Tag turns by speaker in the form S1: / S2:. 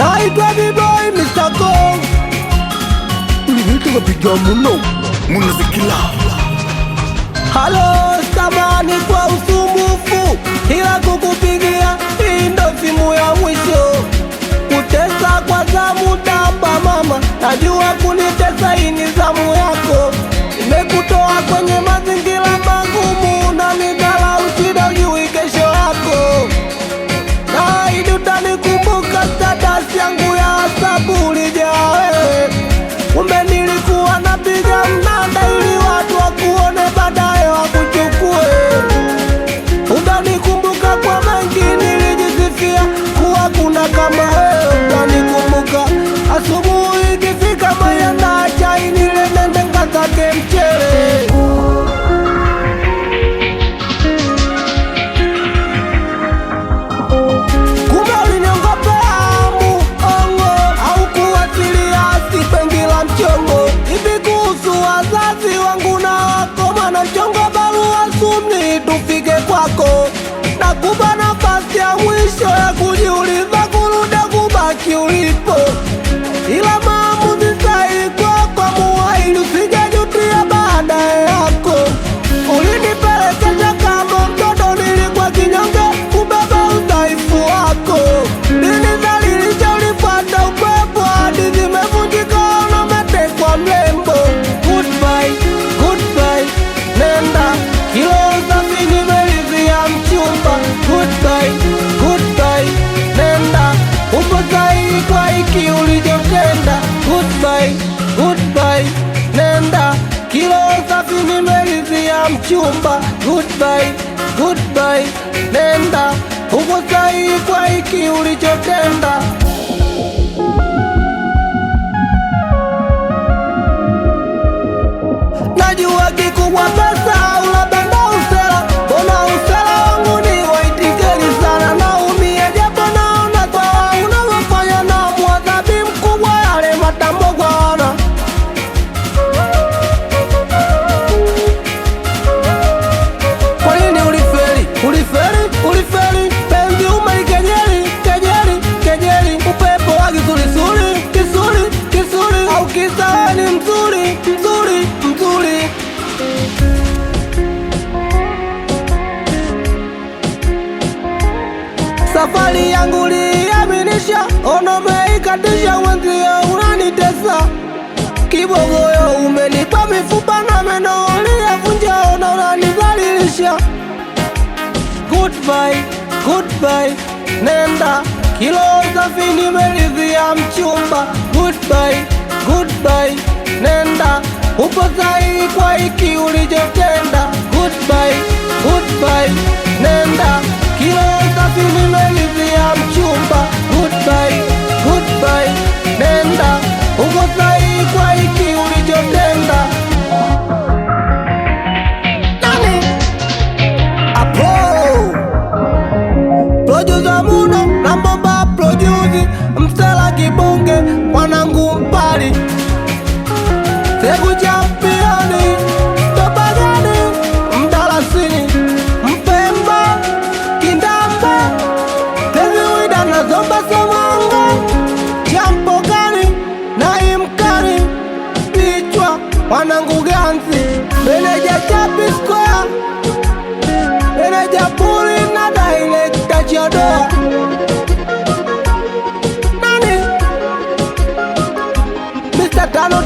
S1: naitwa B-Boy Mr. Kong. Nilitaka piga muno zikila. Halo, samani kwa usumbufu, ila kukupigia hii ndo simu ya mwisho. Kutesa kwa zamu tapa mama, najua kunitesa hii ni zamu yako. Nimekutoa kwenye mazingira magumu na nidharau shida ujui kesho yako. Naahidi utanikumbuka status yangu ya WhatsApp ulijaa wewe. Kumbe nilikuwa napiga mnanda ili watu wakuone baadaye wakuchukue. Utanikumbuka kwa mengi nilijisifia kuwa kuna kama wewe. Utanikumbuka asubuhi ikifika maya na chai nile nende nkatake mchele. Kumbe uliniongopea muongo au kuwasilia sipengila mchongo. Hivi kuhusu wazazi wangu na wako, mana mchongo barua sumni tufike kwako. Nakupa nafasi ya mwisho ya kujiuliza kurudi kubaki ulipo, ila maamuzi sahihi kwako muahidi usijajutia baadaye yako. Ulinipelekesha kama mtoto nilikuwa kinyonge kubeba udhaifu wako. Ulinidhalilisha ulifuata upepo hadi zimevunjika na umetekwa mlembo. Goodbye, goodbye, nenda kilo safi nimelizia mchumba. Goodbye, goodbye, nenda upo sahihi kwa hiki ulichotenda. Goodbye, goodbye, nenda kilo safi nimelizia mchumba. Goodbye, goodbye, nenda upo sahihi kwa hiki ulichotenda. Najua kikubwa pesa au labda ndo usela. Mbona usela wangu ni waitikeli sana. Naumia japo naona kwa unavyofanya na mwadhabi mkubwa yale matambo kwa wana. Kwa nini ulifeli? Ulifeli penzi umelikejeli, kejeli. Upepo wa kisuri au kisa ni mzuri. Safari yangu liaminisha, ono meikatisha, wenzio unanitesa. Kibogoyo umenipa mifupa na meno uliyavunja, ono unanidhalilisha. Goodbye, goodbye, nenda kilo safi nimelizia mchumba. Goodbye, goodbye, nenda upo sahihi kwa hiki ulichotenda. Goodbye, goodbye, nenda kilo safi nimelizia mchumba. Goodbye, goodbye, nenda upo sahihi kwa hiki ulichotenda. Nani? Apo producer muno na mbomba produce mstela kibonge mwanangu mpali Segu championi Topagani mdalasini Mpemba Kindamba Tezi wida na zomba somanga Champogani na imkari Pichwa mwanangu ganzi Meneja Chapi Square Meneja Puri na director Chodoa. Nani? Mr. Tano